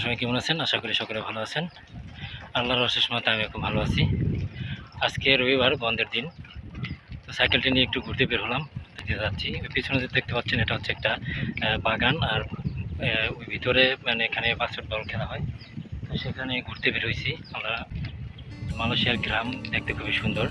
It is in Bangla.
সবাই কেমন আছেন? আশা করি সকলে ভালো আছেন। আল্লাহর অশেষ মতে আমি খুব ভালো আছি। আজকে রবিবার, বন্ধের দিন। তো সাইকেলটি নিয়ে একটু ঘুরতে বের হলাম, যাচ্ছি। পিছনে যে দেখতে পাচ্ছেন এটা হচ্ছে একটা বাগান, আর ওই ভিতরে মানে এখানে বাস্কেটবল খেলা হয়। তো সেখানে ঘুরতে বের হয়েছি আমরা। মালয়েশিয়ার গ্রাম দেখতে খুবই সুন্দর।